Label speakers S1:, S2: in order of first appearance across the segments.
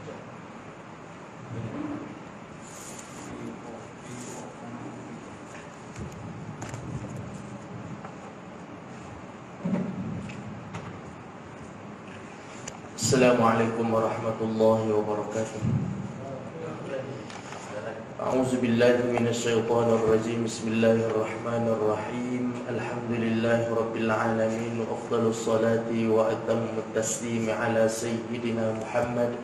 S1: Assalamualaikum warahmatullahi wabarakatuh. A'udzu billahi minasyaitonir rajim. Bismillahirrahmanirrahim. Alhamdulillahi rabbil alamin wa afdhalus salati wa atammut taslimi ala sayyidina Muhammad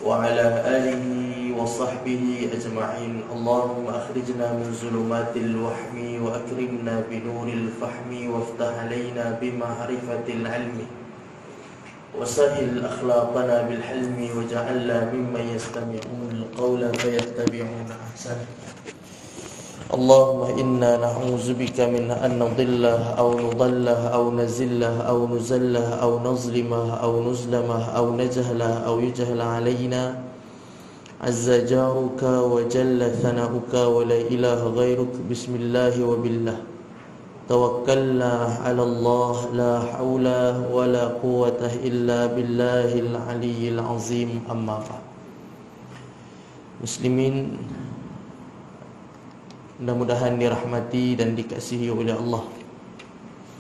S1: wa ala alihi wa sahbihi ajma'in. Allahumma akhrijna min zulumatil wahmi wa akrimna binuril fahmi waftah alaina bima'rifatil ilmi وسهل أخلاقنا بالحلم وجعلنا ممن يستمعون القول فيتبعون أحسنه. اللهم إنا نعوذ بك من أن نضله أو نضله أو نزله أو نزله أو نظلمه أو نظلمه أو نجهله أو يجهل علينا عز جارك وجل ثناؤك ولا إله غيرك. بسم الله وبالله توكلنا على الله لا حول ولا قوة إلا بالله العلي العظيم. أما بعد. Muslimin, mudah-mudahan dirahmati dan dikasihi oleh Allah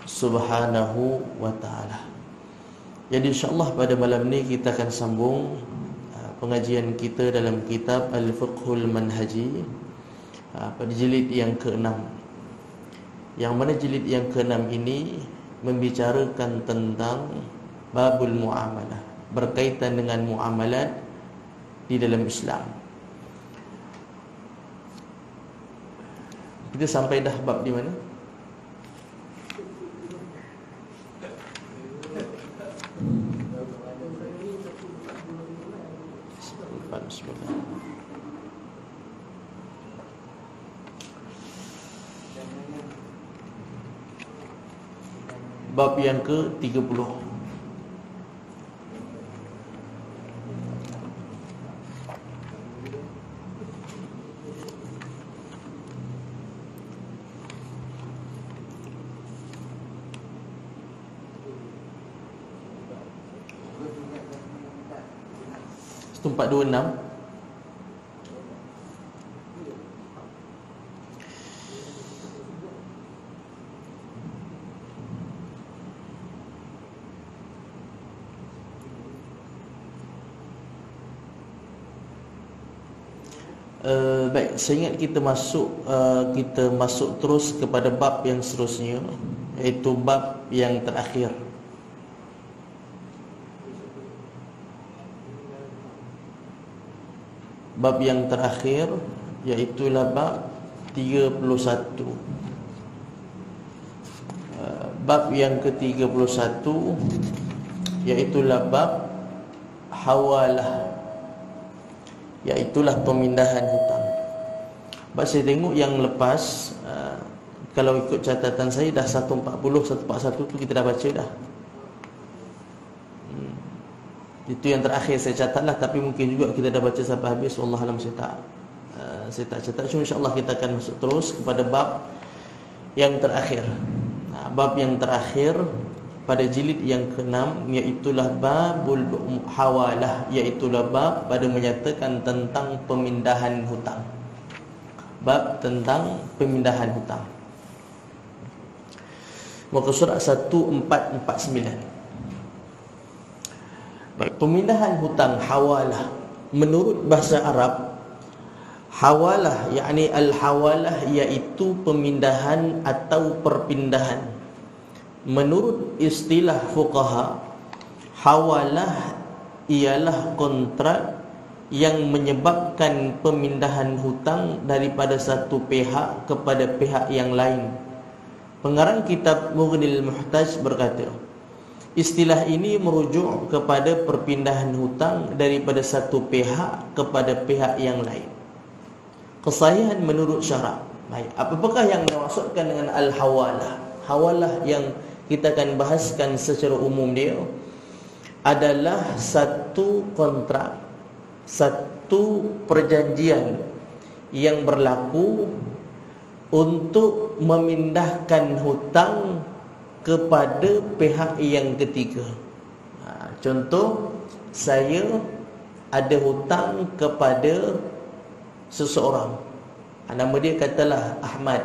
S1: Subhanahu wa ta'ala. Jadi insyaAllah pada malam ni kita akan sambung pengajian kita dalam kitab Al-Fiqhul Manhaji pada jilid yang ke-6, yang mana jilid yang ke-6 ini membicarakan tentang babul muamalah, berkaitan dengan muamalat di dalam Islam. Kita sampai dah bab di mana? Bismillah. Bab yang ke-30. Itu 426. Baik, saya ingat kita masuk terus kepada bab yang seterusnya, iaitu bab yang terakhir. Bab yang terakhir iaitulah bab 31. Bab yang ke-31 iaitulah bab hawalah, iaitulah pemindahan hutang. Sebab saya tengok yang lepas, kalau ikut catatan saya dah 140, 141 tu kita dah baca dah. Itu yang terakhir saya catat lah, tapi mungkin juga kita dah baca sampai habis. Wallahualam, saya tak catat. Cuma insyaAllah kita akan masuk terus kepada bab yang terakhir. Bab yang terakhir pada jilid yang ke-6 iaitulah babul hawalah, iaitulah bab pada menyatakan tentang pemindahan hutang. Bab tentang pemindahan hutang. Muka surat 1449. Baik, pemindahan hutang hawalah menurut bahasa Arab, hawalah yakni al-hawalah iaitu pemindahan atau perpindahan. Menurut istilah fuqaha, hawalah ialah kontrak yang menyebabkan pemindahan hutang daripada satu pihak kepada pihak yang lain. Pengarang kitab Mughnil Muhtaj berkata, istilah ini merujuk kepada perpindahan hutang daripada satu pihak kepada pihak yang lain. Kesahihan menurut syarak. Baik, apakah yang dimaksudkan dengan al-hawalah? Hawalah yang kita akan bahaskan secara umum dia adalah satu kontrak, satu perjanjian yang berlaku untuk memindahkan hutang kepada pihak yang ketiga. Contoh, saya ada hutang kepada seseorang. Nama dia katalah Ahmad.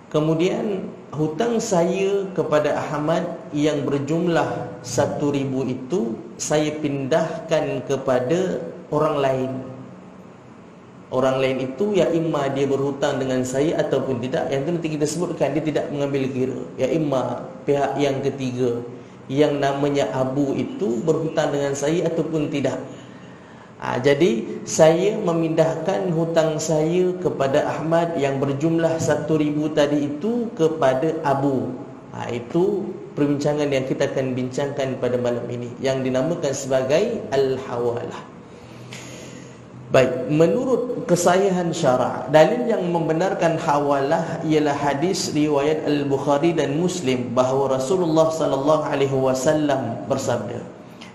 S1: Kemudian hutang saya kepada Ahmad yang berjumlah 1,000 itu saya pindahkan kepada orang lain. Orang lain itu ya imma dia berhutang dengan saya ataupun tidak. Yang itu nanti kita sebutkan, dia tidak mengambil kira. Ya imma pihak yang ketiga yang namanya Abu itu berhutang dengan saya ataupun tidak. Jadi saya memindahkan hutang saya kepada Ahmad yang berjumlah 1,000 tadi itu kepada Abu. Itu perbincangan yang kita akan bincangkan pada malam ini, yang dinamakan sebagai al-hawalah. Baik, menurut kesahihan syarak, dalil yang membenarkan hawalah ialah hadis riwayat Al-Bukhari dan Muslim bahawa Rasulullah sallallahu alaihi wasallam bersabda,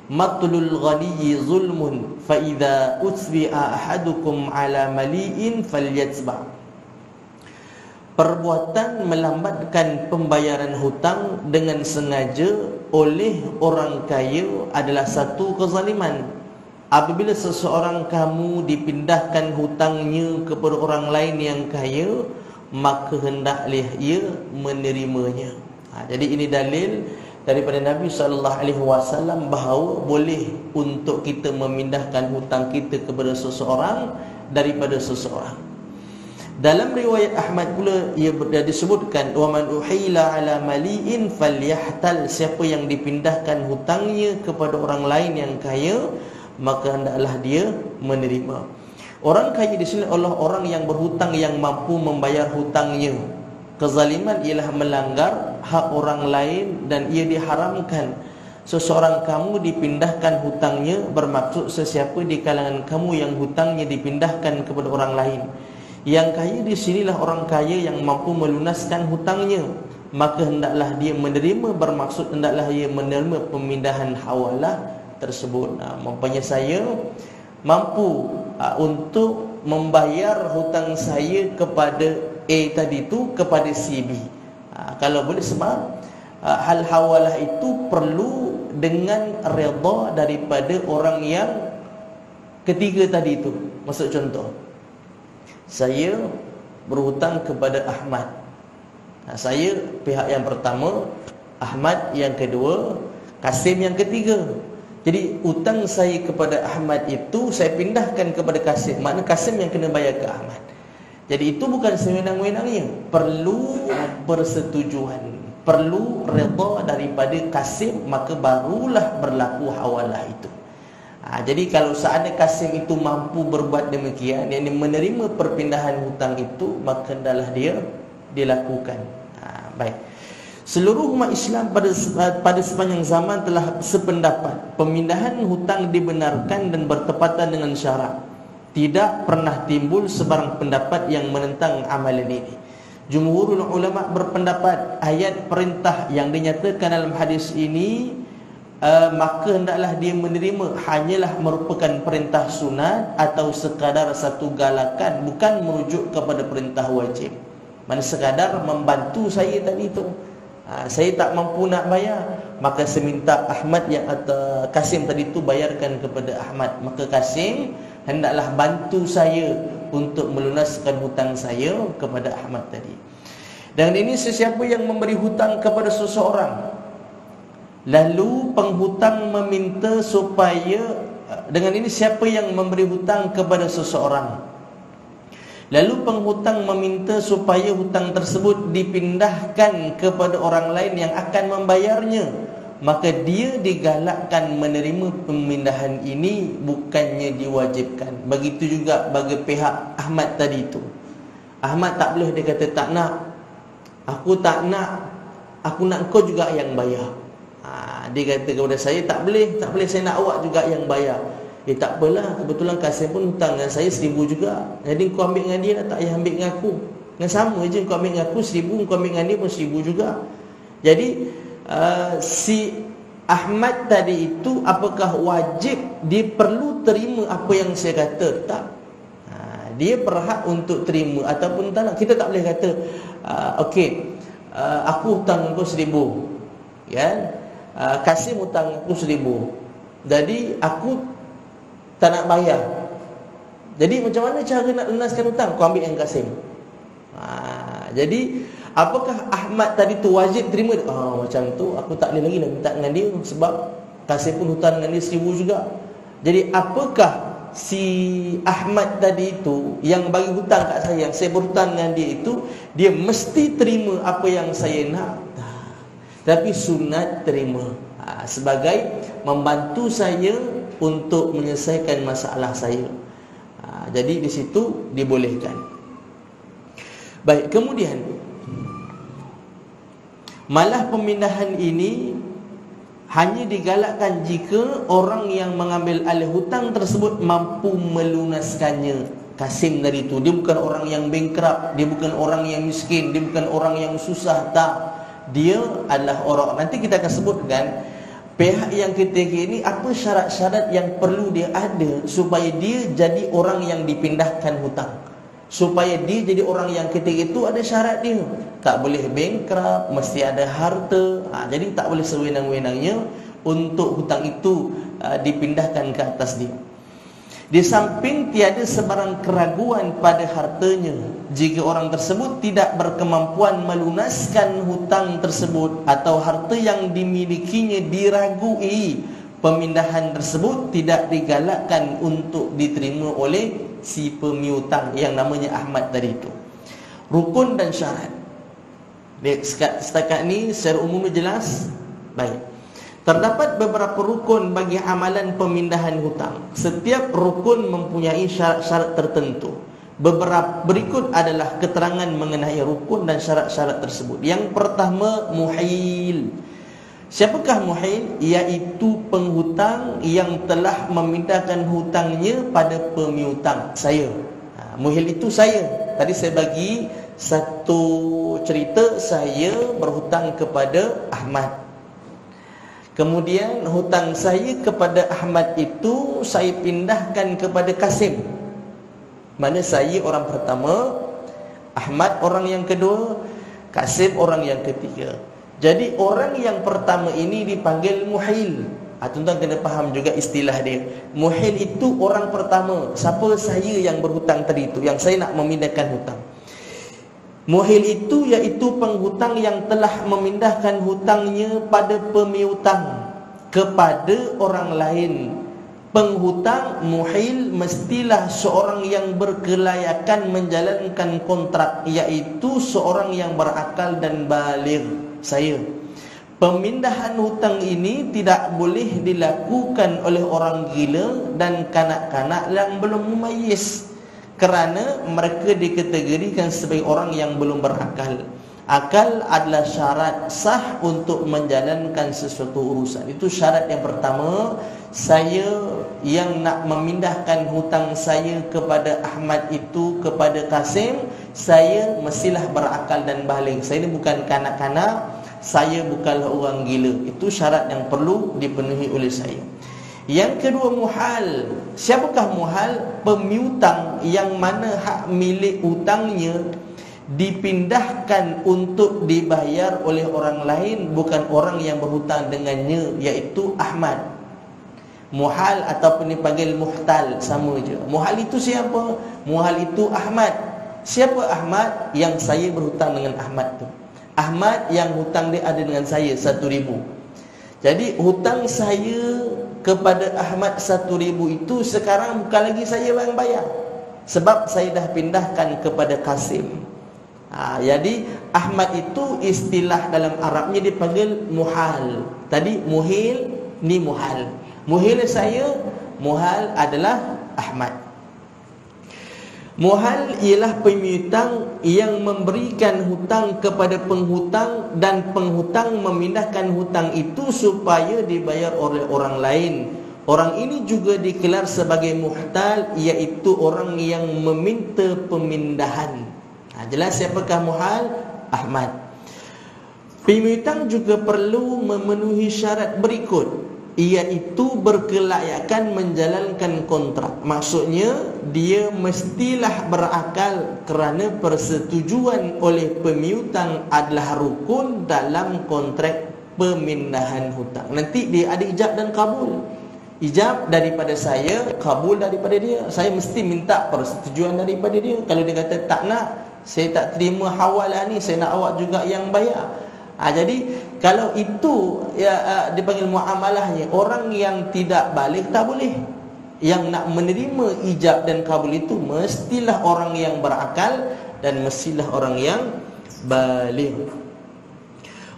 S1: "Matlul ghaniyyi zulmun fa idza utbi'a ahadukum ala mali'in falyatba'." Perbuatan melambatkan pembayaran hutang dengan sengaja oleh orang kaya adalah satu kezaliman. Apabila seseorang kamu dipindahkan hutangnya kepada orang lain yang kaya, maka hendaklah ia menerimanya. Jadi ini dalil daripada Nabi SAW bahawa boleh untuk kita memindahkan hutang kita kepada seseorang daripada seseorang. Dalam riwayat Ahmad pula ia disebutkan, wa man uhila ala mali'in falyahtal, siapa yang dipindahkan hutangnya kepada orang lain yang kaya, maka hendaklah dia menerima. Orang kaya di sini adalah orang yang berhutang yang mampu membayar hutangnya. Kezaliman ialah melanggar hak orang lain dan ia diharamkan. Seseorang kamu dipindahkan hutangnya, bermaksud sesiapa di kalangan kamu yang hutangnya dipindahkan kepada orang lain. Yang kaya di sinilah orang kaya yang mampu melunaskan hutangnya, maka hendaklah dia menerima, bermaksud hendaklah dia menerima pemindahan hawalah tersebut. Maksudnya saya mampu untuk membayar hutang saya kepada A tadi itu kepada si B. Kalau boleh, sebab hal hawalah itu perlu dengan redha daripada orang yang ketiga tadi itu. Maksud contoh, saya berhutang kepada Ahmad. Saya pihak yang pertama, Ahmad yang kedua, Kasim yang ketiga. Jadi hutang saya kepada Ahmad itu saya pindahkan kepada Kasim. Maknanya Kasim yang kena bayar ke Ahmad. Jadi itu bukan sewenang-wenangnya, perlu persetujuan, perlu redha daripada Kasim, maka barulah berlaku hawalah itu. Jadi kalau seandainya Kasim itu mampu berbuat demikian, yakni menerima perpindahan hutang itu, maka hendaklah dia dilakukan. Baik. Seluruh umat Islam pada sepanjang zaman telah sependapat pemindahan hutang dibenarkan dan bertepatan dengan syarak. Tidak pernah timbul sebarang pendapat yang menentang amalan ini. Jumhurul ulama berpendapat ayat perintah yang dinyatakan dalam hadis ini, maka hendaklah dia menerima, hanyalah merupakan perintah sunat atau sekadar satu galakan, bukan merujuk kepada perintah wajib. Mana sekadar membantu saya tadi itu. Saya tak mampu nak bayar, maka saya minta Ahmad yang atau Kasim tadi itu bayarkan kepada Ahmad. Maka Kasim hendaklah bantu saya untuk melunaskan hutang saya kepada Ahmad tadi. Dan ini sesiapa yang memberi hutang kepada seseorang, lalu penghutang meminta supaya, dengan ini siapa yang memberi hutang kepada seseorang, lalu penghutang meminta supaya hutang tersebut dipindahkan kepada orang lain yang akan membayarnya, maka dia digalakkan menerima pemindahan ini, bukannya diwajibkan. Begitu juga bagi pihak Ahmad tadi itu. Ahmad tak boleh, dia kata tak nak, aku tak nak, aku nak kau juga yang bayar. Dia kata kepada saya, tak boleh, saya nak awak juga yang bayar. Tak apalah, kebetulan Kasim pun hutang dengan saya 1,000 juga. Jadi kau ambil dengan dia lah, tak payah ambil dengan aku. Dengan sama je, kau ambil dengan aku 1,000, kau ambil dengan dia pun 1,000 juga. Jadi si Ahmad tadi itu, apakah wajib dia perlu terima apa yang saya kata? Tak. Dia berhak untuk terima ataupun tak nak. Kita tak boleh kata okey, aku hutang kau 1,000, ya, Kasim hutang aku 1,000. Jadi aku tak nak bayar. Jadi macam mana cara nak lunaskan hutang? Kau ambil yang Kasim. Jadi apakah Ahmad tadi tu wajib terima? Macam tu aku tak boleh lagi nak minta dengan dia, sebab Kasim pun hutang dengan dia 1,000 juga. Jadi apakah si Ahmad tadi itu yang bagi hutang kat saya, yang saya berhutang dengan dia itu, dia mesti terima apa yang saya nak? Tapi sunat terima, sebagai membantu saya untuk menyelesaikan masalah saya. Jadi di situ dibolehkan. Baik, kemudian malah pemindahan ini hanya digalakkan jika orang yang mengambil alih hutang tersebut mampu melunaskannya. Kasim dari itu, dia bukan orang yang bankrupt, dia bukan orang yang miskin, dia bukan orang yang susah, tak. Dia adalah orang, nanti kita akan sebutkan pihak yang ketiga ini apa syarat-syarat yang perlu dia ada supaya dia jadi orang yang dipindahkan hutang. Supaya dia jadi orang yang ketiga itu ada syarat dia. Tak boleh bankrupt, mesti ada harta. Jadi tak boleh sewenang-wenangnya untuk hutang itu dipindahkan ke atas dia. Di samping tiada sebarang keraguan pada hartanya, jika orang tersebut tidak berkemampuan melunaskan hutang tersebut atau harta yang dimilikinya diragui, pemindahan tersebut tidak digalakkan untuk diterima oleh si pemiutang yang namanya Ahmad tadi itu. Rukun dan syarat. Setakat ni secara umum jelas. Baik. Terdapat beberapa rukun bagi amalan pemindahan hutang. Setiap rukun mempunyai syarat-syarat tertentu. Beberapa berikut adalah keterangan mengenai rukun dan syarat-syarat tersebut. Yang pertama, muhil. Siapakah muhil? Iaitu penghutang yang telah memindahkan hutangnya pada pemiutang. Saya. Muhil itu saya. Tadi saya bagi satu cerita, saya berhutang kepada Ahmad. Kemudian hutang saya kepada Ahmad itu saya pindahkan kepada Kasim. Mana saya orang pertama, Ahmad orang yang kedua, Kasim orang yang ketiga. Jadi orang yang pertama ini dipanggil muhil. Tuan-tuan kena faham juga istilah dia. Muhil itu orang pertama. Siapa? Saya yang berhutang tadi itu, yang saya nak memindahkan hutang. Muhil itu iaitu penghutang yang telah memindahkan hutangnya pada pemiutang kepada orang lain. Penghutang muhil mestilah seorang yang berkelayakan menjalankan kontrak, iaitu seorang yang berakal dan baligh. Saya. Pemindahan hutang ini tidak boleh dilakukan oleh orang gila dan kanak-kanak yang belum mumayyiz, kerana mereka dikategorikan sebagai orang yang belum berakal. Akal adalah syarat sah untuk menjalankan sesuatu urusan. Itu syarat yang pertama. Saya yang nak memindahkan hutang saya kepada Ahmad itu kepada Kasim, saya mestilah berakal dan baligh. Saya ni bukan kanak-kanak, saya bukanlah orang gila. Itu syarat yang perlu dipenuhi oleh saya. Yang kedua, muhal. Siapakah muhal? Pemiutang yang mana hak milik hutangnya dipindahkan untuk dibayar oleh orang lain, bukan orang yang berhutang dengannya, iaitu Ahmad. Muhal ataupun dipanggil muhtal, sama je. Muhal itu siapa? Muhal itu Ahmad. Siapa Ahmad? Yang saya berhutang dengan Ahmad tu. Ahmad yang hutang dia ada dengan saya 1,000. Jadi hutang saya kepada Ahmad 1,000 itu sekarang bukan lagi saya yang bayar, sebab saya dah pindahkan kepada Kasim. Jadi Ahmad itu istilah dalam Arabnya dipanggil muhal. Tadi muhil, ni muhal. Muhil saya, muhal adalah Ahmad. Muhal ialah pemiutang yang memberikan hutang kepada penghutang dan penghutang memindahkan hutang itu supaya dibayar oleh orang lain. Orang ini juga dikelar sebagai muhtal, iaitu orang yang meminta pemindahan. Jelas siapakah muhal? Ahmad. Pemiutang juga perlu memenuhi syarat berikut, iaitu berkelayakan menjalankan kontrak. Maksudnya dia mestilah berakal, kerana persetujuan oleh pemiutang adalah rukun dalam kontrak pemindahan hutang. Nanti dia ada ijab dan kabul.
S2: ijab daripada saya, kabul daripada dia. Saya mesti minta persetujuan daripada dia. Kalau dia kata tak nak, saya tak terima hawalah ni, saya nak awak juga yang bayar. Jadi kalau itu dipanggil muamalahnya, orang yang tidak balik tak boleh. Yang nak menerima ijab dan kabul itu mestilah orang yang berakal dan mestilah orang yang balik.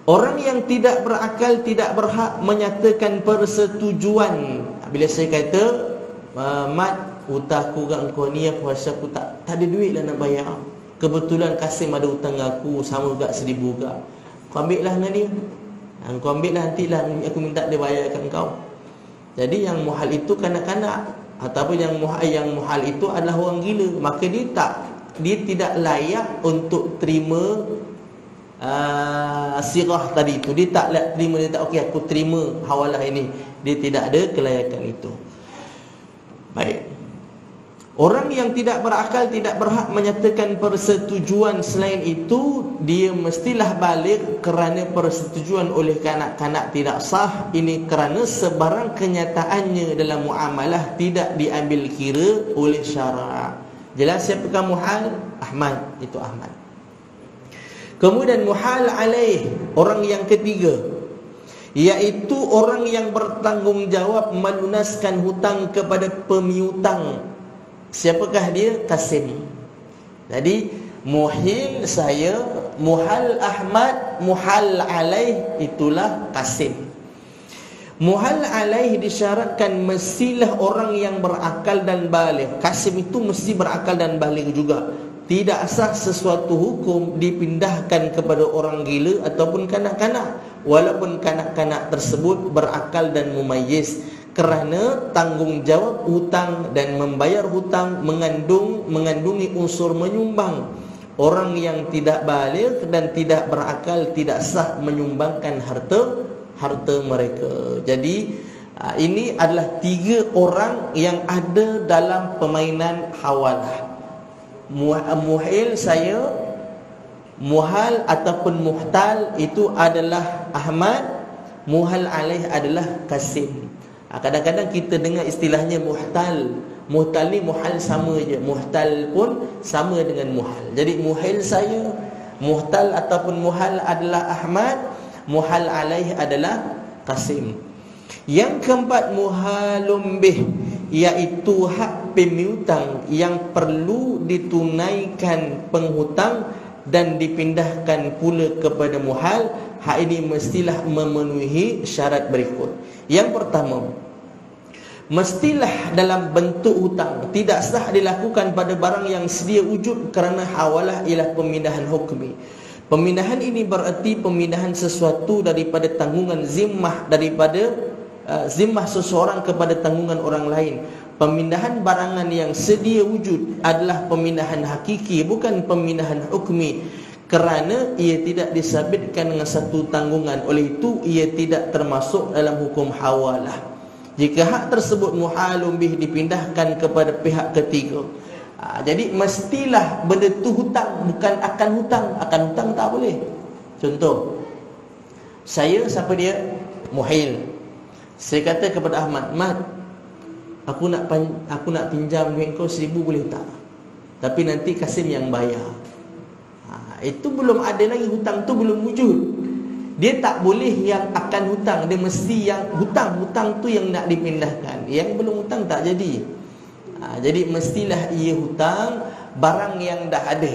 S2: Orang yang tidak berakal tidak berhak menyatakan persetujuan. Bila saya kata, Mat, hutang aku kat kau ni, aku rasa aku tak ada duit lah nak bayar. Kebetulan Kasim ada hutang aku, sama juga 1,000 juga. Kau ambil lah dengan dia. Kau ambil lah, nantilah aku minta dia bayarkan kau. Jadi yang muhal itu kanak-kanak, ataupun yang muhal itu adalah orang gila. Maka dia tidak layak untuk terima sirah tadi itu. Dia tak terima, dia tak, okey aku terima hawalah ini. Dia tidak ada kelayakan itu. Baik. Orang yang tidak berakal tidak berhak menyatakan persetujuan. Selain itu, dia mestilah balik kerana persetujuan oleh kanak-kanak tidak sah. Ini kerana sebarang kenyataannya dalam muamalah tidak diambil kira oleh syarak. Jelas siapakah muhal? Ahmad, itu Ahmad. Kemudian muhal alaih, orang yang ketiga, iaitu orang yang bertanggungjawab melunaskan hutang kepada pemiutang. Siapakah dia? Kasim. Jadi muhil saya, muhal Ahmad, muhal alaih itulah Kasim. Muhal alaih disyaratkan mestilah orang yang berakal dan baligh. Kasim itu mesti berakal dan baligh juga. Tidak sah sesuatu hukum dipindahkan kepada orang gila ataupun kanak-kanak, walaupun kanak-kanak tersebut berakal dan mumayyiz, kerana tanggungjawab hutang dan membayar hutang mengandungi unsur menyumbang. Orang yang tidak baligh dan tidak berakal tidak sah menyumbangkan harta mereka. Jadi ini adalah 3 orang yang ada dalam permainan hawalah. Muhil saya, muhal ataupun muhtal itu adalah Ahmad, muhal alaih adalah Kasim. Kadang-kadang kita dengar istilahnya muhtal. Muhtal ni muhal sama je, muhtal pun sama dengan muhal. Jadi muhil saya, muhtal ataupun muhal adalah Ahmad, muhal alaih adalah Kasim. Yang keempat, muhalum bih, iaitu hak pemiutang yang perlu ditunaikan penghutang dan dipindahkan pula kepada muhal. Hak ini mestilah memenuhi syarat berikut. Yang pertama, mestilah dalam bentuk hutang. Tidak sah dilakukan pada barang yang sedia wujud, kerana hawalah ialah pemindahan hukmi. Pemindahan ini bererti pemindahan sesuatu daripada tanggungan zimmah, daripada zimmah seseorang kepada tanggungan orang lain. Pemindahan barangan yang sedia wujud adalah pemindahan hakiki, bukan pemindahan hukmi, kerana ia tidak disabitkan dengan satu tanggungan. Oleh itu ia tidak termasuk dalam hukum hawalah. Jika hak tersebut muhalum bih dipindahkan kepada pihak ketiga, jadi mestilah benda tu hutang, bukan akan hutang. Akan hutang tak boleh. Contoh, saya, siapa dia? Muhil. Saya kata kepada Ahmad, Mat, aku nak pinjam duit kau 1,000, boleh tak? Tapi nanti Kasim yang bayar. Itu belum ada lagi, hutang tu belum wujud. Dia tak boleh yang akan hutang, dia mesti yang hutang tu yang nak dipindahkan. Yang belum hutang tak jadi. Jadi mestilah ia hutang barang yang dah ada.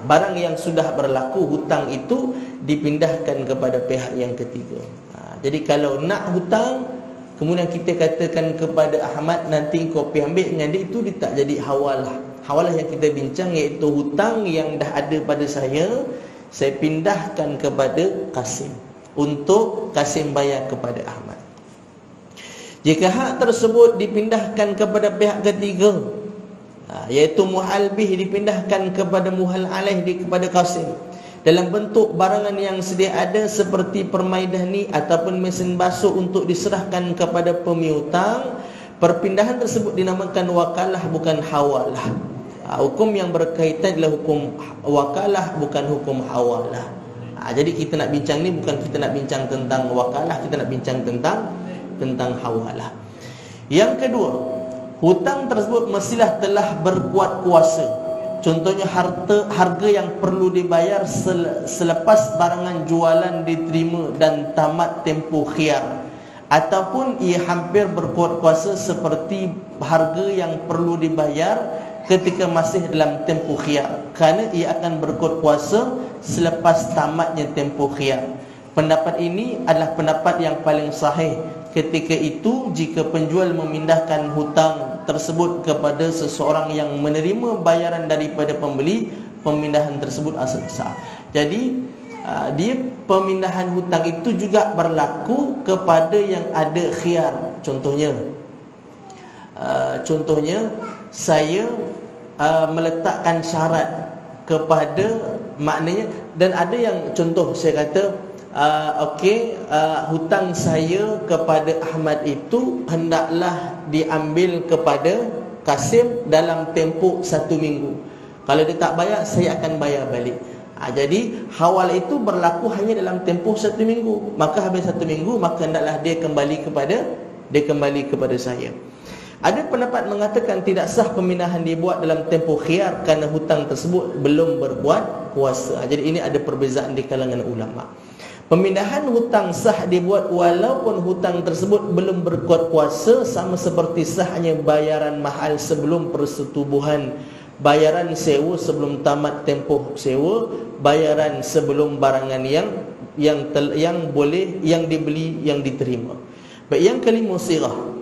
S2: Barang yang sudah berlaku, hutang itu dipindahkan kepada pihak yang ketiga. Jadi kalau nak hutang, kemudian kita katakan kepada Ahmad, nanti kau pergi ambil dengan dia, itu dia tak jadi hawalah. Hawalah yang kita bincang iaitu hutang yang dah ada pada saya pindahkan kepada Kasim, untuk Kasim bayar kepada Ahmad. Jika hak tersebut dipindahkan kepada pihak ketiga, iaitu muhal bih dipindahkan kepada muhal alaih kepada Kasim, dalam bentuk barangan yang sedia ada seperti permaidani ataupun mesin basuh untuk diserahkan kepada pemiutang, perpindahan tersebut dinamakan wakalah, bukan hawalah. Hukum yang berkaitan adalah hukum wakalah, bukan hukum hawalah. Jadi kita nak bincang ni bukan kita nak bincang tentang wakalah, kita nak bincang tentang hawalah. Yang kedua, hutang tersebut mestilah telah berkuat kuasa. Contohnya harga yang perlu dibayar selepas barangan jualan diterima dan tamat tempoh khiyar, ataupun ia hampir berkuat kuasa seperti harga yang perlu dibayar ketika masih dalam tempoh khiyar, kerana ia akan berkuat kuasa selepas tamatnya tempoh khiyar. Pendapat ini adalah pendapat yang paling sahih. Ketika itu, jika penjual memindahkan hutang tersebut kepada seseorang yang menerima bayaran daripada pembeli, pemindahan tersebut asal sah. Jadi dia pemindahan hutang itu juga berlaku kepada yang ada khiyar. Contohnya saya meletakkan syarat kepada, maknanya, dan ada yang contoh saya kata hutang saya kepada Ahmad itu hendaklah diambil kepada Kasim dalam tempoh 1 minggu. Kalau dia tak bayar, saya akan bayar balik. Jadi hawal itu berlaku hanya dalam tempoh 1 minggu. Maka habis 1 minggu, maka hendaklah dia kembali kepada saya. Ada pendapat mengatakan tidak sah pemindahan dibuat dalam tempoh khiyar kerana hutang tersebut belum berkuat kuasa. Jadi ini ada perbezaan di kalangan ulama. Pemindahan hutang sah dibuat walaupun hutang tersebut belum berkuat kuasa, sama seperti sahnya bayaran mahal sebelum persetubuhan, bayaran sewa sebelum tamat tempoh sewa, bayaran sebelum barangan yang dibeli yang diterima. Baik, yang kelima sirah,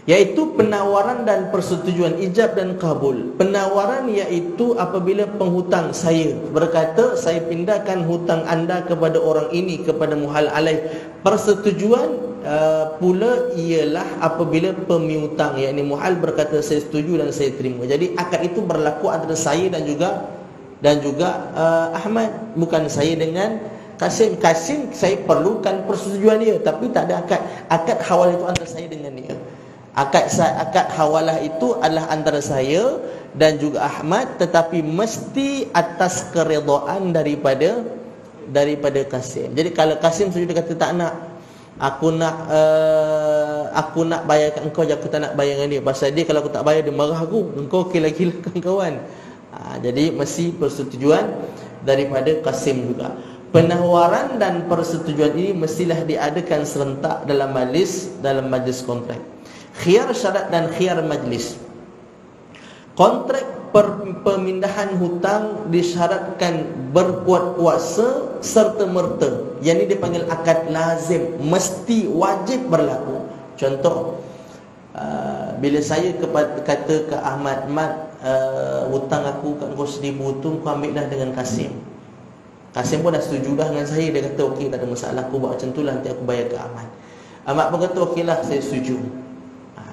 S2: iaitu penawaran dan persetujuan, ijab dan kabul. Penawaran iaitu apabila penghutang saya berkata, saya pindahkan hutang anda kepada orang ini, kepada muhal alaih. Persetujuan pula ialah apabila pemiutang, yakni muhal berkata saya setuju dan saya terima. Jadi akad itu berlaku antara saya dan juga Ahmad, bukan saya dengan Kasim. Kasim saya perlukan persetujuan dia, tapi tak ada akad. Akad hawal itu antara saya dengan dia. Akad hawalah itu adalah antara saya dan juga Ahmad, tetapi mesti atas keredaan daripada Kasim. Jadi kalau Kasim sudah kata tak nak, aku nak bayar kat engkau, aku tak nak bayar dengan dia. Pasal dia kalau aku tak bayar, dia marah aku. Engkau gila-gila kawan. Jadi mesti persetujuan daripada Kasim juga. Penawaran dan persetujuan ini mestilah diadakan serentak dalam majlis kontrak. Khiyar syarat dan khiyar majlis. Kontrak pemindahan hutang disyaratkan berkuat kuasa serta merta. Yang ini dipanggil akad lazim, mesti wajib berlaku. Contoh, bila saya kata ke Ahmad, hutang aku kat kau 1,000 tu kau ambil dah dengan Kasim. Kasim pun dah setuju dah dengan saya. Dia kata okey, tak ada masalah, aku buat macam tu lah, nanti aku bayar ke Ahmad. Ahmad pun kata okey lah, saya setuju.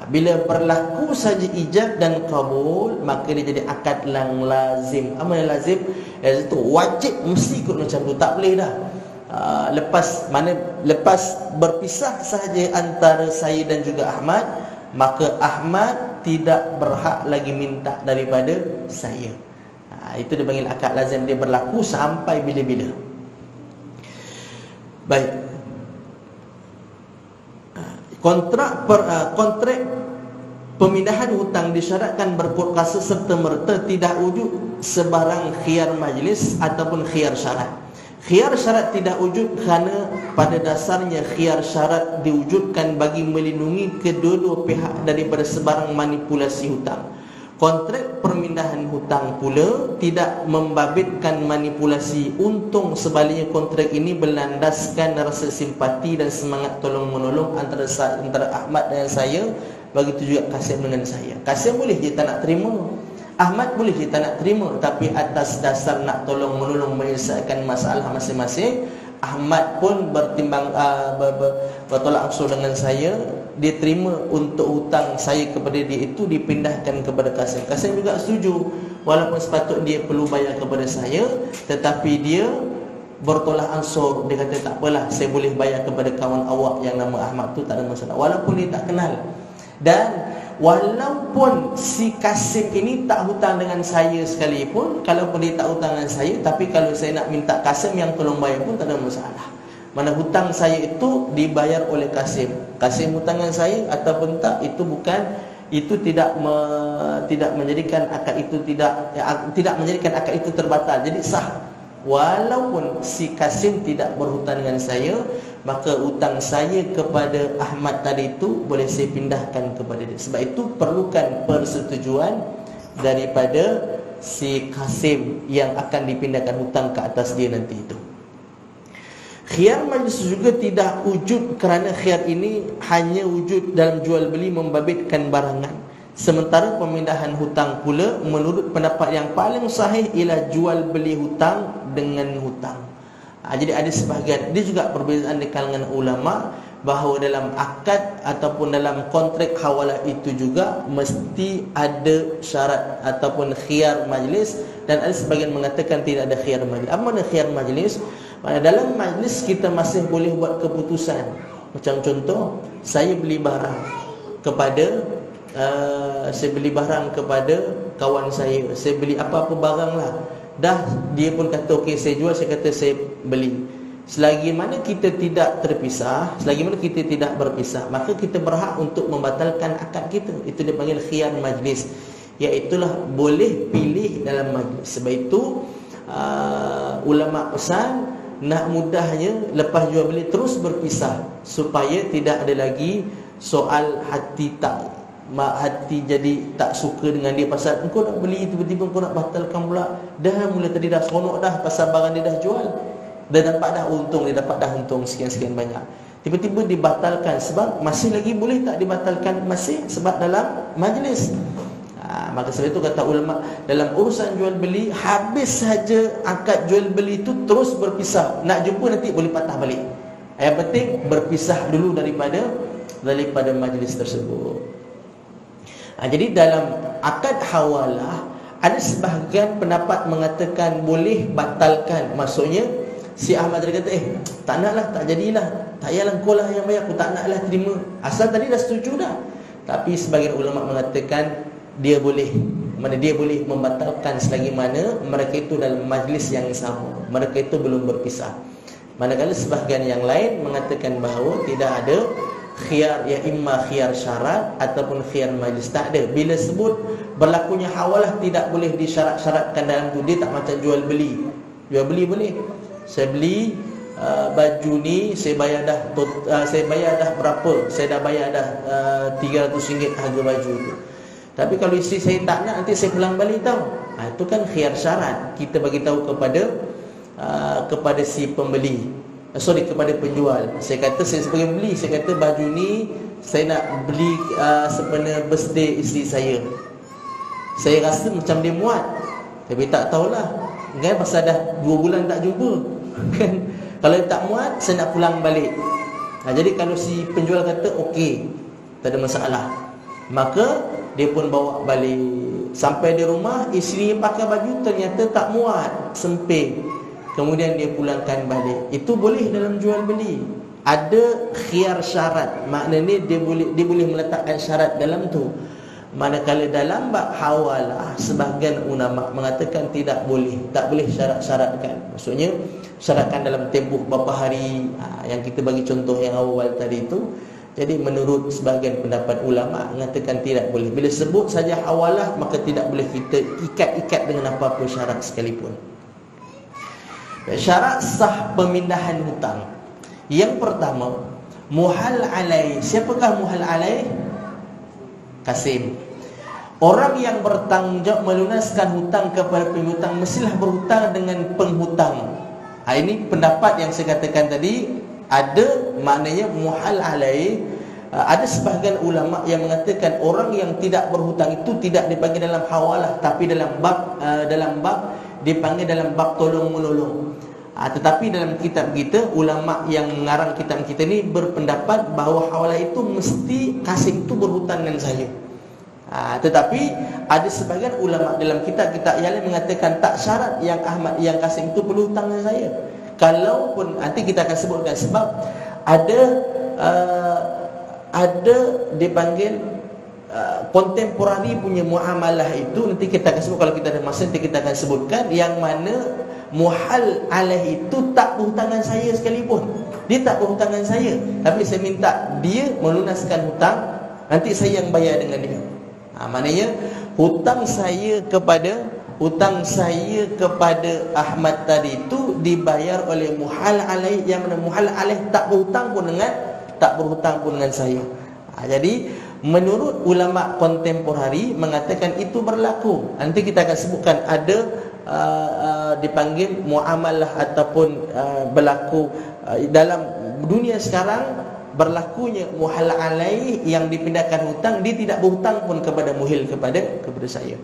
S2: Bila berlaku saja ijab dan kabul, maka dia jadi akad yang lazim. Apa yang lazim? Itu wajib, mesti ikut macam tu, tak boleh dah. Lepas berpisah sahaja antara saya dan juga Ahmad, maka Ahmad tidak berhak lagi minta daripada saya. Itu dipanggil akad lazim. Dia berlaku sampai bila-bila. Baik. Kontrak pemindahan hutang disyaratkan berkuat kuasa serta merta, tidak wujud sebarang khiyar majlis ataupun khiyar syarat. Khiyar syarat tidak wujud kerana pada dasarnya khiyar syarat diwujudkan bagi melindungi kedua-dua pihak daripada sebarang manipulasi hutang. Kontrak permindahan hutang pula tidak membabitkan manipulasi untung. Sebaliknya, kontrak ini berlandaskan rasa simpati dan semangat tolong-menolong antara Ahmad dan saya. Begitu juga Kasim dengan saya. Kasim boleh dia tak nak terima, Ahmad boleh dia tak nak terima, tapi atas dasar nak tolong-menolong menyelesaikan masalah masing-masing, Ahmad pun bertimbang bertolak ansur dengan saya. Dia terima untuk hutang saya kepada dia itu dipindahkan kepada Kasim. Kasim juga setuju, walaupun sepatutnya dia perlu bayar kepada saya, tetapi dia bertolak ansur. Dia kata tak apalah, saya boleh bayar kepada kawan awak yang nama Ahmad tu, tak ada masalah, walaupun dia tak kenal. Dan walaupun si Kasim ini tak hutang dengan saya sekalipun, kalaupun dia tak hutang dengan saya, tapi kalau saya nak minta Kasim yang tolong bayar pun tak ada masalah. Mana hutang saya itu dibayar oleh Kasim. Kasim hutangan saya ataupun tak, itu bukan, itu tidak menjadikan akad itu tidak menjadikan akad itu terbatal. Jadi sah. Walaupun si Kasim tidak berhutang dengan saya, maka hutang saya kepada Ahmad tadi itu boleh saya pindahkan kepada dia. Sebab itu perlukan persetujuan daripada si Kasim yang akan dipindahkan hutang ke atas dia nanti itu. Khiyar majlis juga tidak wujud kerana khiyar ini hanya wujud dalam jual beli membabitkan barangan. Sementara pemindahan hutang pula menurut pendapat yang paling sahih ialah jual beli hutang dengan hutang. Jadi ada sebahagian, dia juga perbezaan di kalangan ulama bahawa dalam akad ataupun dalam kontrak hawalah itu juga mesti ada syarat ataupun khiyar majlis, dan ada sebahagian mengatakan tidak ada khiyar majlis. Apa makna khiyar majlis? Maksudnya dalam majlis kita masih boleh buat keputusan. Macam contoh, saya beli barang kepada kawan saya. Saya beli apa-apa barang lah. Dah dia pun kata okey saya jual, saya kata saya beli. Selagi mana kita tidak terpisah, selagi mana kita tidak berpisah, maka kita berhak untuk membatalkan akad kita. Itu dipanggil khiyar majlis. Iaitulah boleh pilih dalam majlis. Sebab itu ulama pesan nak mudahnya lepas jual beli terus berpisah, supaya tidak ada lagi soal hati jadi tak suka dengan dia pasal engkau nak beli tiba-tiba engkau nak batalkan pula. Dah mula tadi dah seronok dah pasal barang dia dah jual, dia dapat dah untung sekian-sekian banyak, tiba-tiba dibatalkan. Sebab masih lagi boleh tak dibatalkan? Masih, sebab dalam majlis. Maka sebab itu kata ulama, dalam urusan jual beli, habis saja akad jual beli itu terus berpisah. Nak jumpa nanti boleh patah balik. Yang penting berpisah dulu daripada majlis tersebut. Jadi dalam akad hawalah ada sebahagian pendapat mengatakan boleh batalkan. Maksudnya si Ahmad dia kata tak naklah, tak jadilah, tak payahlah kau lah yang bayar, aku tak naklah terima. Asal tadi dah setuju dah. Tapi sebahagian ulama mengatakan dia boleh membatalkan selagi mana mereka itu dalam majlis yang sama, mereka itu belum berpisah. Manakala sebahagian yang lain mengatakan bahawa tidak ada khiyar, ya imma khiyar syarat ataupun khiyar majlis. Tak ada. Bila sebut berlakunya hawalah tidak boleh disyarat-syaratkan dalam tu. Dia tak macam jual beli. Jual beli boleh. Saya beli baju ni, saya bayar dah berapa? Saya dah bayar dah RM300 harga baju tu. Tapi kalau isteri saya tak nak, nanti saya pulang balik tau. Itu kan khiyar syarat. Kita bagi tahu kepada si pembeli, kepada penjual. Saya kata saya sebagai pembeli, saya kata baju ni saya nak beli sempena birthday isteri saya. Saya rasa macam dia muat, tapi tak tahulah kan, pasal dah 2 bulan tak jumpa kan. Kalau dia tak muat, saya nak pulang balik. Jadi kalau si penjual kata okey, tak ada masalah, maka dia pun bawa balik. Sampai di rumah, isteri pakai baju ternyata tak muat, sempit, kemudian dia pulangkan balik. Itu boleh dalam jual beli. Ada khiyar syarat, maknanya dia boleh meletakkan syarat dalam tu. Manakala dalam bab hawalah, sebahagian ulama mengatakan tak boleh syarat-syaratkan. Maksudnya syaratkan dalam tempoh berapa hari, yang kita bagi contoh yang awal tadi itu. Jadi menurut sebahagian pendapat ulama mengatakan tidak boleh. Bila sebut saja hawalah, maka tidak boleh kita ikat dengan apa-apa syarat sekalipun. Syarat sah pemindahan hutang. Yang pertama, muhal alaih. Siapakah muhal alaih? Kasim. Orang yang bertanggungjawab melunaskan hutang kepada penghutang mestilah berhutang dengan penghutang. Ini pendapat yang saya katakan tadi. Ada maknanya muhal alaih. Ada sebahagian ulama yang mengatakan orang yang tidak berhutang itu tidak dipanggil dalam hawalah, tapi dalam bab dipanggil dalam bab tolong menolong. Tetapi dalam kitab kita, ulama yang mengarang kitab kita ni berpendapat bahawa hawalah itu mesti Kasim itu berhutang dengan saya. Tetapi ada sebahagian ulama dalam kitab-kitab yang lain mengatakan tak syarat yang Kasim itu perlu hutang dengan saya. Kalaupun nanti kita akan sebutkan, sebab ada dipanggil kontemporari punya muamalah itu, nanti kita akan sebut kalau kita ada masa, nanti kita akan sebutkan yang mana muhal alaih itu tak berhutang dengan saya sekalipun. Dia tak berhutang dengan saya, tapi saya minta dia melunaskan hutang, nanti saya yang bayar dengan dia. Maknanya hutang saya kepada Ahmad tadi itu dibayar oleh muhal alaih, yang mana muhal alaih tak berhutang pun dengan saya. Jadi menurut ulama kontemporari mengatakan itu berlaku. Nanti kita akan sebutkan ada dipanggil muamalah ataupun berlaku dalam dunia sekarang, berlakunya muhal alaih yang dipindahkan hutang, dia tidak berhutang pun kepada muhil kepada saya.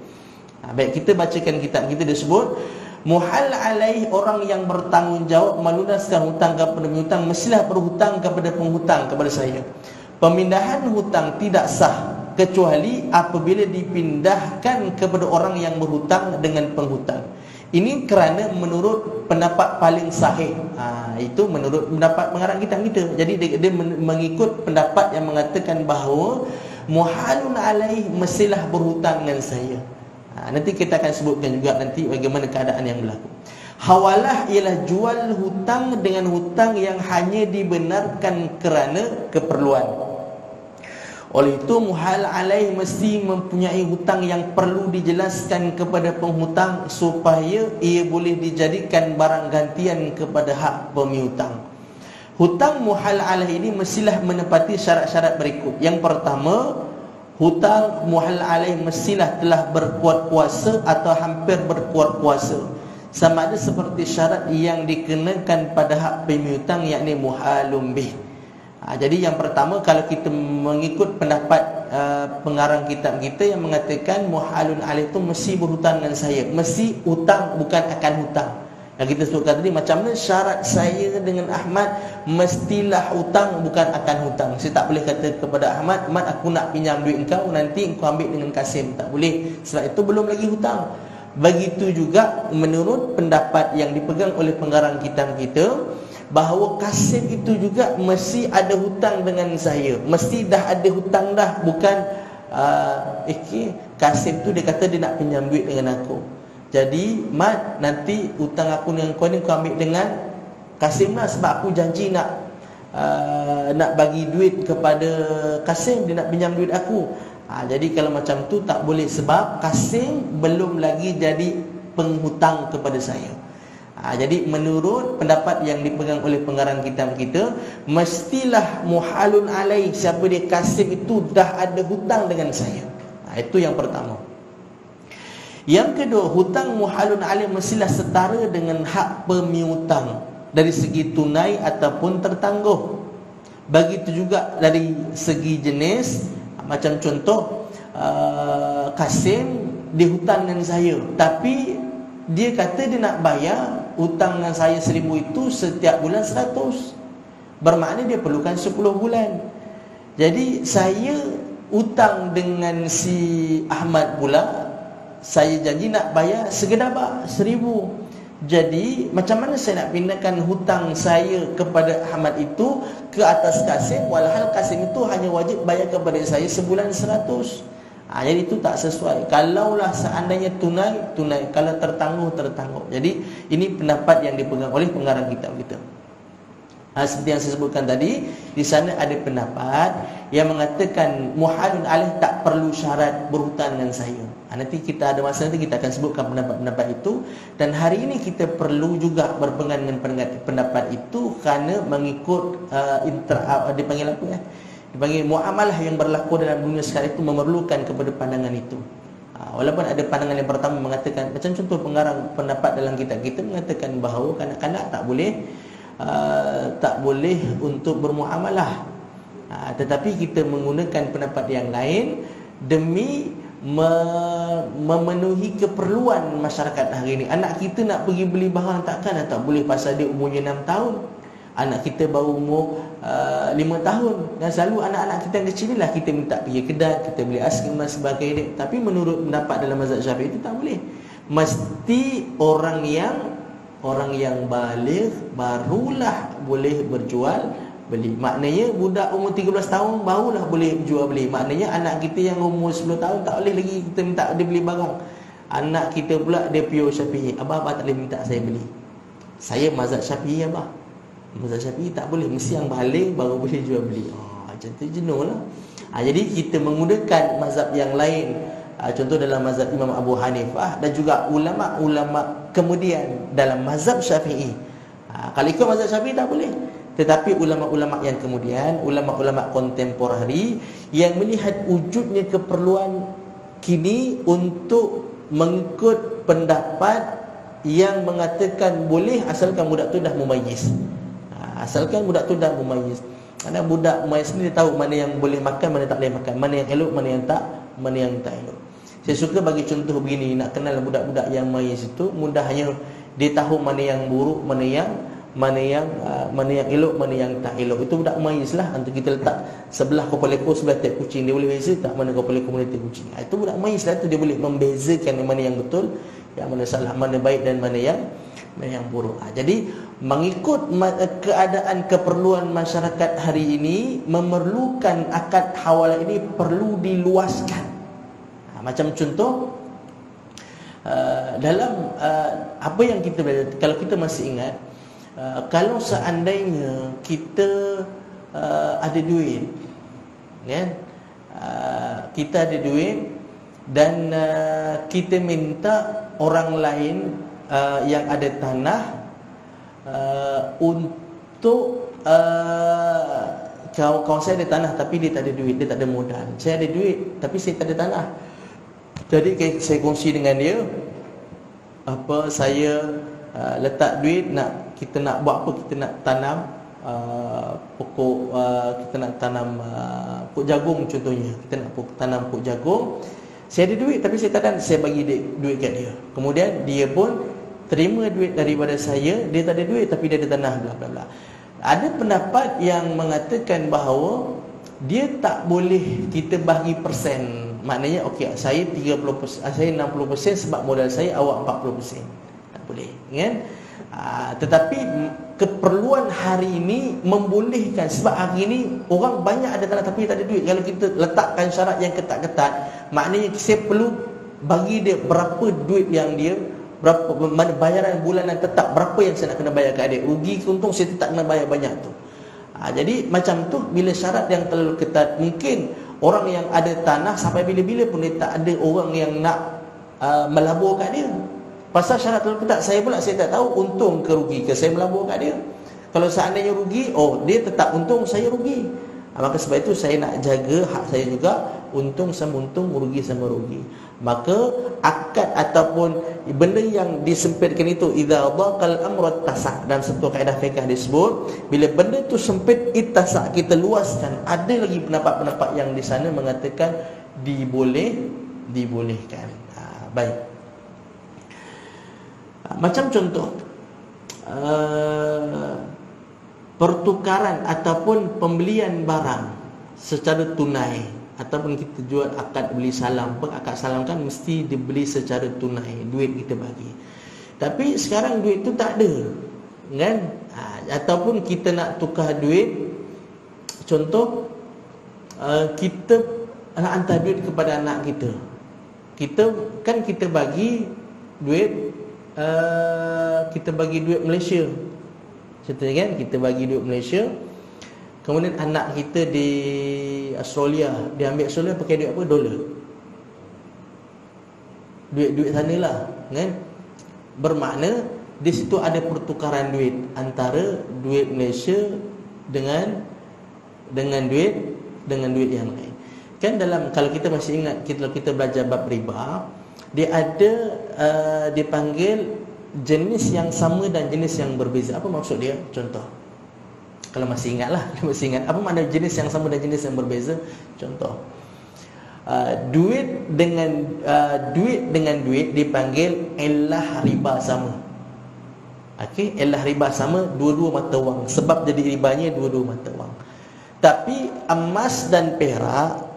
S2: Baik, kita bacakan kitab kita disebut muhal alaih, orang yang bertanggungjawab melunaskan hutang kepada penghutang mestilah berhutang kepada penghutang kepada saya. Pemindahan hutang tidak sah kecuali apabila dipindahkan kepada orang yang berhutang dengan penghutang. Ini kerana menurut pendapat paling sahih. Itu menurut pendapat pengarang kitab kita. Jadi dia mengikut pendapat yang mengatakan bahawa muhalun alaih mestilah berhutang dengan saya. Nanti kita akan sebutkan juga nanti bagaimana keadaan yang berlaku. Hawalah ialah jual hutang dengan hutang yang hanya dibenarkan kerana keperluan. Oleh itu muhal alaih mesti mempunyai hutang yang perlu dijelaskan kepada penghutang supaya ia boleh dijadikan barang gantian kepada hak pemihutang. Hutang muhal alaih ini mestilah menepati syarat-syarat berikut. Yang pertama, hutang muhal alaih mestilah telah berkuat kuasa atau hampir berkuat kuasa, sama ada seperti syarat yang dikenakan pada hak pemihutang, yakni muhalum bih. Jadi yang pertama, kalau kita mengikut pendapat pengarang kitab kita yang mengatakan muhalun alaih itu mesti berhutang dengan saya, mesti hutang bukan akan hutang. Yang kita sebutkan tadi, macam mana syarat saya dengan Ahmad mestilah hutang bukan akan hutang. Saya tak boleh kata kepada Ahmad, Ahmad aku nak pinjam duit engkau, nanti engkau ambil dengan Kasim. Tak boleh, sebab itu belum lagi hutang. Begitu juga menurut pendapat yang dipegang oleh pengarang kitab kita, bahawa Kasim itu juga mesti ada hutang dengan saya, mesti dah ada hutang dah. Bukan Kasim tu dia kata dia nak pinjam duit dengan aku, jadi Mat, nanti hutang aku dengan kau ni kau ambil dengan Kasim lah, sebab aku janji nak bagi duit kepada Kasim, dia nak pinjam duit aku. Jadi kalau macam tu tak boleh, sebab Kasim belum lagi jadi penghutang kepada saya. Jadi menurut pendapat yang dipegang oleh pengarang kitab kita, mestilah muhalun alaih, siapa dia Kasim itu dah ada hutang dengan saya. Itu yang pertama. Yang kedua, hutang muhalun alaih mestilah setara dengan hak pemihutang dari segi tunai ataupun tertangguh. Begitu juga dari segi jenis. Macam contoh, Kasim dihutang dengan saya, tapi dia kata dia nak bayar hutang dengan saya 1,000 itu setiap bulan 100. Bermakna dia perlukan 10 bulan. Jadi saya hutang dengan si Ahmad pula, saya janji nak bayar segenap 1,000. Jadi macam mana saya nak pindahkan hutang saya kepada Ahmad itu ke atas Kasim, walhal Kasim itu hanya wajib bayar kepada saya sebulan 100. Jadi itu tak sesuai. Kalaulah seandainya tunai, kalau tertangguh. Jadi ini pendapat yang dipegang oleh pengarang kitab kita. Seperti yang saya sebutkan tadi, di sana ada pendapat yang mengatakan muhalun alaih tak perlu syarat berhutang dengan saya. Nanti kita ada masa nanti kita akan sebutkan pendapat-pendapat itu. Dan hari ini kita perlu juga berpegang dengan pendapat itu, kerana mengikut dipanggil apa ya? Dipanggil muamalah yang berlaku dalam dunia sekarang itu memerlukan kepada pandangan itu. Walaupun ada pandangan yang pertama mengatakan, macam contoh pengarang pendapat dalam kitab kita mengatakan bahawa kanak-kanak tak boleh untuk bermuamalah. Tetapi kita menggunakan pendapat yang lain demi memenuhi keperluan masyarakat hari ini. Anak kita nak pergi beli barang tak boleh pasal dia umurnya 6 tahun. Anak kita baru umur 5 tahun. Dan selalu anak-anak kita yang kecil ni lah kita minta pergi kedai, kita beli aiskrim dan sebagainya. Tapi menurut pendapat dalam mazhab Syafi'i itu tak boleh. Mesti orang yang baligh barulah boleh berjual beli. Maknanya budak umur 13 tahun barulah boleh jual beli. Maknanya anak kita yang umur 10 tahun tak boleh lagi kita minta dia beli barang. Anak kita pula dia pure Syafi'i. Abah tak boleh minta saya beli. Saya mazhab Syafi'i abah. Mazhab Syafi'i tak boleh, mesti yang balik baru boleh jual beli. Macam tu jenuh lah. Jadi kita menggunakan mazhab yang lain. Contoh dalam mazhab Imam Abu Hanifah dan juga ulama-ulama kemudian dalam mazhab Syafi'i. Kalau ikut mazhab Syafi'i tak boleh. Tetapi ulama-ulama yang kemudian, ulama-ulama kontemporari yang melihat wujudnya keperluan kini untuk mengikut pendapat yang mengatakan boleh asalkan budak tu dah mumayyiz. Asalkan budak tu dah mumayyiz. Karena budak mumayyiz ni dia tahu mana yang boleh makan, mana tak boleh makan, mana yang elok, mana yang tak elok. Saya suka bagi contoh begini, nak kenal budak-budak yang mumayyiz itu mudahnya dia tahu mana yang buruk, mana yang elok, mana yang tak elok. Itu budak mumayyiz lah. Antara kita letak sebelah kepala ekor, sebelah tiap kucing, dia boleh beza tak mana kepala ekor, mana tiap kucing. Itu budak mumayyiz lah tu, dia boleh membezakan mana yang betul, yang mana salah, mana baik dan mana yang buruk. Jadi mengikut keadaan keperluan masyarakat hari ini memerlukan akad hawalah ini perlu diluaskan. Macam contoh dalam apa yang kita belajar, kalau kita masih ingat, kalau seandainya kita ada duit, kan? Kita ada duit dan kita minta orang lain yang ada tanah untuk kawan saya ada tanah tapi dia tak ada duit, dia tak ada modal. Saya ada duit tapi saya tak ada tanah. Jadi saya kongsi dengan dia, saya letak duit, kita nak buat apa? Kita nak tanam pokok, kita nak tanam pokok jagung contohnya. Kita nak tanam pokok jagung. Saya ada duit tapi saya tak ada, saya bagi duit kat dia. Kemudian dia pun terima duit daripada saya, dia tak ada duit tapi dia ada tanah, bla bla bla. Ada pendapat yang mengatakan bahawa dia tak boleh kita bagi persen. Maknanya okey, saya 30%, saya 60% sebab modal saya, awak 40%. Tak boleh, kan? Tetapi keperluan hari ini membolehkan. Sebab hari ini orang banyak ada tanah tapi tak ada duit. Kalau kita letakkan syarat yang ketat-ketat, maknanya saya perlu bagi dia berapa duit yang dia, berapa mana bayaran bulanan tetap, berapa yang saya nak kena bayar ke adik. Rugi ke untung saya tak kena bayar banyak tu. Jadi macam tu, bila syarat yang terlalu ketat, mungkin orang yang ada tanah sampai bila-bila pun dia tak ada orang yang nak melabur kat dia. Pasal syarat terlalu ketat. Saya pula saya tak tahu untung ke rugi ke saya melabur kat dia. Kalau seandainya rugi, dia tetap untung, saya rugi. Maka sebab itu saya nak jaga hak saya juga, untung sama untung, rugi sama rugi. Maka akad ataupun benda yang disempitkan itu, idza dhaqal amru ittasa'. Dalam satu kaedah fiqh disebut, bila benda itu sempit, ittasa', kita luaskan. Ada lagi pendapat-pendapat yang di sana mengatakan dibolehkan. Baik. Macam contoh pertukaran ataupun pembelian barang secara tunai, ataupun kita jual akad beli salam. Akad salam kan mesti dibeli secara tunai, duit kita bagi. Tapi sekarang duit tu tak ada, kan? Ataupun kita nak tukar duit, contoh kita nak hantar duit kepada anak kita. Kita bagi duit, kita bagi duit Malaysia. Contohnya kan, kita bagi duit Malaysia. Kemudian anak kita di Australia, dia ambil Australia pakai duit apa? Dolar. Duit sana lah, kan? Bermakna di situ ada pertukaran duit antara duit Malaysia dengan duit yang lain. Kan dalam, kalau kita masih ingat, kita belajar bab riba, dia ada dipanggil jenis yang sama dan jenis yang berbeza. Apa maksud dia? Contoh, kalau masih ingat apa makna jenis yang sama dan jenis yang berbeza? Contoh, duit dengan duit dipanggil elah riba sama. Okey, elah riba sama, dua-dua mata wang. Sebab jadi ribanya dua-dua mata wang. Tapi emas dan perak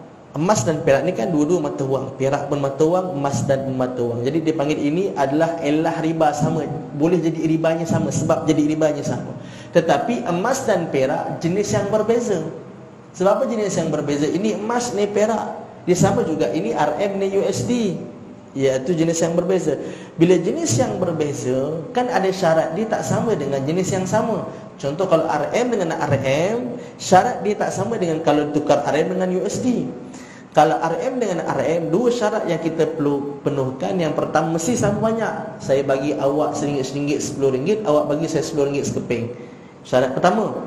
S2: ni kan dua-dua mata wang. Perak pun mata wang, emas dan mata wang. Jadi dia panggil ini adalah elah riba sama. Boleh jadi ribanya sama sebab jadi ribanya sama. Tetapi emas dan perak jenis yang berbeza. Sebab apa jenis yang berbeza? Ini emas, ni perak. Dia sama juga, ini RM, ni USD. iaitu jenis yang berbeza. Bila jenis yang berbeza, kan ada syarat dia tak sama dengan jenis yang sama. Contoh kalau RM dengan RM, syarat dia tak sama dengan kalau tukar RM dengan USD. Kalau RM dengan RM, dua syarat yang kita perlu penuhkan. Yang pertama, mesti sama banyak. Saya bagi awak RM1, RM10, awak bagi saya RM10 sekeping. Syarat pertama.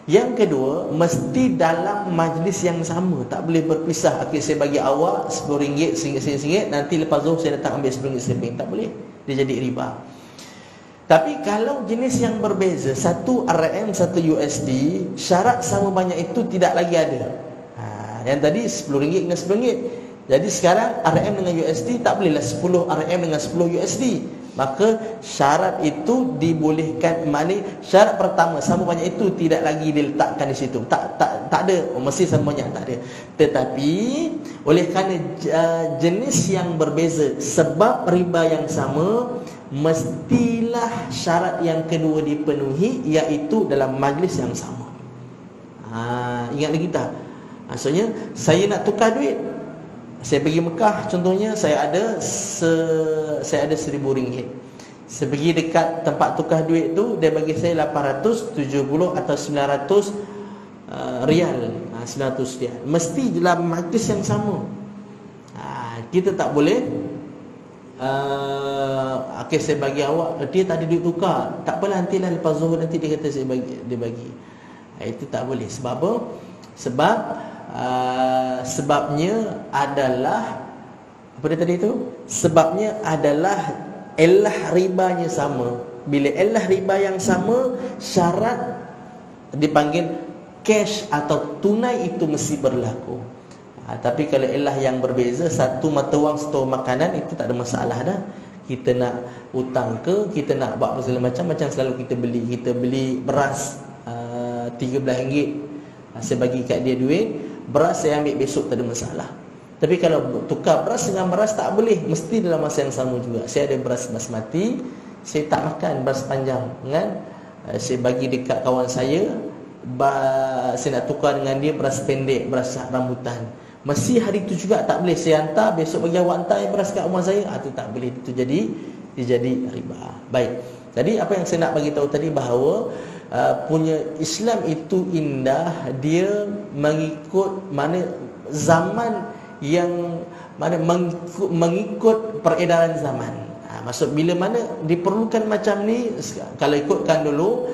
S2: Yang kedua, mesti dalam majlis yang sama, tak boleh berpisah. Okey, saya bagi awak RM10, RM1, nanti lepas Zuhur saya datang ambil RM10 sekeping. Tak boleh, dia jadi riba. Tapi kalau jenis yang berbeza, satu RM, satu USD, syarat sama banyak itu tidak lagi ada. Yang tadi RM10 dengan RM10. Jadi sekarang RM dengan USD tak bolehlah 10 RM dengan 10 USD. Maka syarat itu dibolehkan. Maknanya syarat pertama sama banyak itu tidak lagi diletakkan di situ. Tak ada. Mesti sama banyak, tak ada. Tetapi oleh kerana jenis yang berbeza, sebab riba yang sama, mestilah syarat yang kedua dipenuhi, iaitu dalam majlis yang sama. Ingat lagi tak? Maksudnya saya nak tukar duit, saya pergi Mekah contohnya, saya ada RM1,000. Saya pergi dekat tempat tukar duit tu, dia bagi saya 870 atau 900 rial. 900 rial. Mesti dalam majlis yang sama. Kita tak boleh okey, saya bagi awak, dia tak ada duit tukar, tak apalah, nantilah lepas Zuhur nanti dia kata dia bagi. Itu tak boleh. Sebab apa? Sebabnya adalah apa dia tadi tu? Sebabnya adalah elah ribanya sama. Bila elah riba yang sama, syarat dipanggil cash atau tunai itu mesti berlaku. Tapi kalau elah yang berbeza, satu mata wang satu makanan, itu tak ada masalah dah. Kita nak hutang ke, kita nak buat segala macam selalu kita beli beras RM13. Saya bagi kat dia duit, beras saya ambil besok, tak ada masalah. Tapi kalau tukar beras dengan beras tak boleh, mesti dalam masa yang sama juga. Saya ada beras basmati, saya tak makan beras panjang kan? Saya bagi dekat kawan saya nak tukar dengan dia beras pendek, beras rambutan. Mesti hari tu juga tak boleh. Saya hantar, besok bagi awak hantar beras kat rumah saya. Itu tak boleh. Itu jadi riba. Baik. Jadi apa yang saya nak bagi tahu tadi, bahawa punya Islam itu indah. Dia mengikut mana zaman yang mana mengikut peredaran zaman. Maksud bila mana diperlukan macam ni. Kalau ikutkan dulu,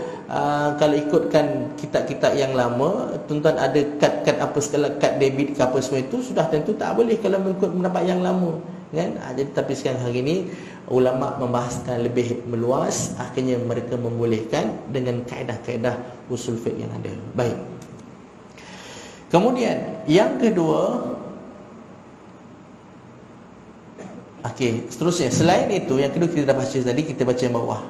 S2: kalau ikutkan kitab-kitab yang lama, tuan-tuan ada kad apa segala, kad debit ke apa semua, itu sudah tentu tak boleh kalau mengikut pendapat yang lama kan. Jadi tapi sekarang hari ini ulama membahaskan lebih meluas, akhirnya mereka membolehkan dengan kaedah-kaedah usul fiqh yang ada. Baik. Kemudian yang kedua, okey, seterusnya selain itu, yang kedua kita dah baca tadi, kita baca yang bawah.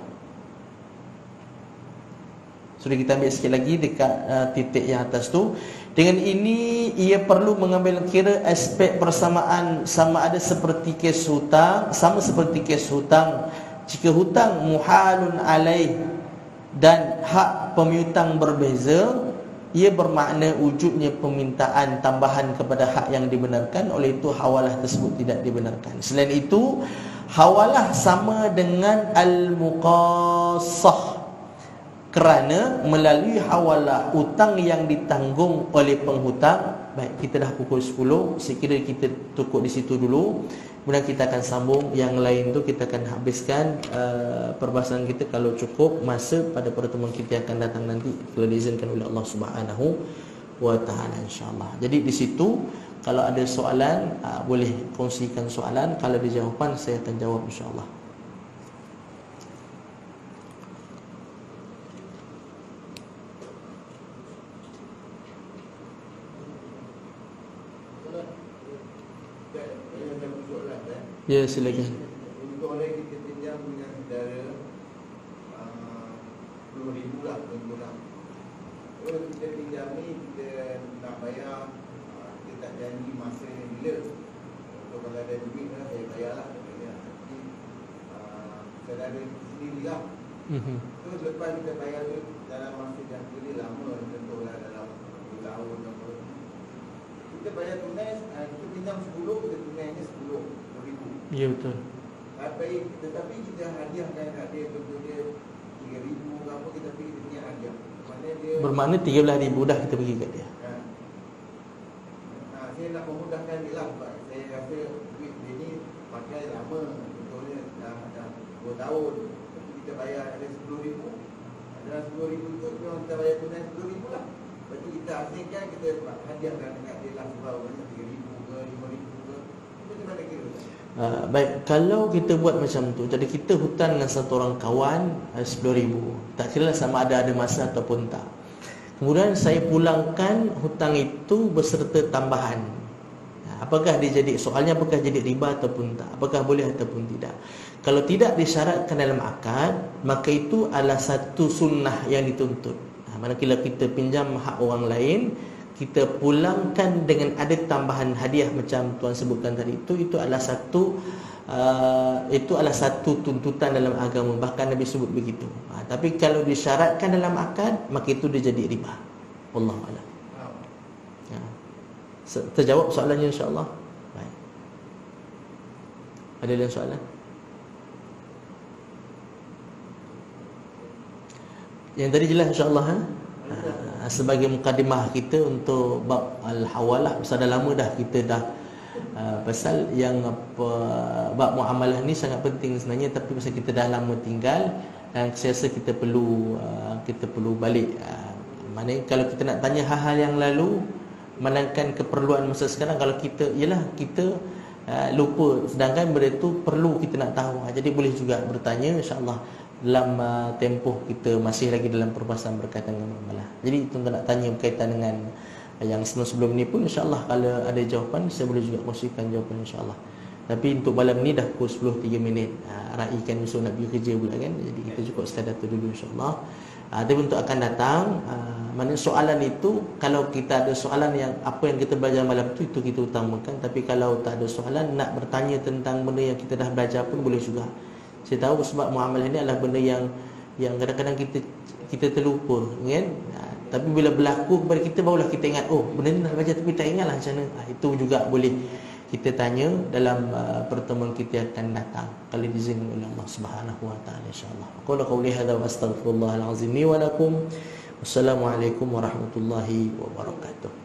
S2: Sudah kita ambil sikit lagi dekat titik yang atas tu. Dengan ini ia perlu mengambil kira aspek persamaan, sama ada seperti kes hutang, sama seperti kes hutang. Jika hutang muhalun alaih dan hak pemiutang berbeza, ia bermakna wujudnya permintaan tambahan kepada hak yang dibenarkan, oleh itu hawalah tersebut tidak dibenarkan. Selain itu, hawalah sama dengan al-muqassah, kerana melalui hawalah hutang yang ditanggung oleh penghutang. Baik, kita dah pukul 10, saya kira kita cukup di situ dulu. Kemudian kita akan sambung yang lain tu, kita akan habiskan perbahasan kita kalau cukup masa pada pertemuan kita yang akan datang nanti, kalau diizinkan oleh Allah Subhanahu wa taala, insya-Allah. Jadi di situ kalau ada soalan, boleh kongsikan soalan. Kalau ada jawapan, saya akan jawab insya-Allah. Ya, silakan.
S3: Untuk orang kita pinjam dengan saudara RM10,000 lah kurang. Kalau kita pinjam ni, kita nak bayar, kita tak janji masa yang bila. So kalau ada duit lah, saya bayar lah. Tapi saudara sendirilah. So lepas kita bayar tu dalam masa yang bila lama, contohlah dalam 2 tahun apa, kita bayar tunai, kita pinjam 10, kita tunainya RM10,000.
S2: Ya betul.
S3: Tetapi kita hadiahkan kat dia, contoh dia 3,000 ke apa, kita pergi dia punya hadiah. Mana dia
S2: Bermakna 13,000 dah kita bagi kat dia.
S3: Saya nak memudahkan dia lah, sebab saya rasa duit dia ni pakai lama, contohnya dah 2 tahun. Tapi kita bayar ada 10,000. Dalam 10,000 tu memang kita bayar tunai 10,000 lah. Berarti kita asingkan, kita hadiahkan dekat dia lah sebab 3,000 ke 5,000 ke. Itu macam mana kira?
S2: Baik, kalau kita buat macam tu, jadi kita hutang dengan satu orang kawan 10,000, tak kira lah sama ada masa ataupun tak. Kemudian saya pulangkan hutang itu beserta tambahan. Apakah dia jadi, soalnya apakah jadi riba ataupun tak, apakah boleh ataupun tidak. Kalau tidak disyaratkan dalam akad, maka itu adalah satu sunnah yang dituntut. Manakala kita pinjam hak orang lain, kita pulangkan dengan ada tambahan hadiah macam tuan sebutkan tadi, itu adalah satu tuntutan dalam agama, bahkan Nabi sebut begitu. Tapi kalau disyaratkan dalam akad, maka itu dia jadi riba. Wallahu a'lam. Terjawab soalannya insya-Allah. Baik. Ada lagi soalan? Yang tadi jelas insya-Allah sebagai mukadimah kita untuk bab al-hawalah. Pasal dah lama dah kita dah pasal yang bab muamalah ni sangat penting sebenarnya, tapi pasal kita dah lama tinggal dan saya rasa kita perlu balik. Maknanya kalau kita nak tanya hal-hal yang lalu, melainkan keperluan masa sekarang, kalau kita lupa, sedangkan benda itu perlu kita nak tahu. Jadi boleh juga bertanya insya-Allah dalam tempoh kita masih lagi dalam perbahasan berkaitan dengan muamalah. Jadi tuan-tuan nak tanya berkaitan dengan yang sebelum ni pun insya-Allah kalau ada jawapan saya boleh juga kongsikan jawapan insya-Allah. Tapi untuk malam ni dah pukul 10.03. Raikan besok nak pergi kerja pula kan. Jadi kita cukup sekadar tu dulu insya-Allah. Tapi untuk akan datang, mana soalan itu, kalau kita ada soalan yang apa yang kita belajar malam tu, itu kita utamakan. Tapi kalau tak ada soalan, nak bertanya tentang benda yang kita dah belajar pun boleh juga. Saya tahu sebab muamalah ini adalah benda yang kadang-kadang kita terlupa kan. Tapi bila berlaku kepada kita, barulah kita ingat, oh benda ni dah baca tapi tak ingatlah macam mana. Itu juga boleh kita tanya dalam pertemuan kita akan datang kalau diizinkan oleh Allah Subhanahu wa taala insya-Allah. Qul qawli hadza wa astaghfirullahal azim li wa lakum. Wassalamualaikum warahmatullahi wabarakatuh.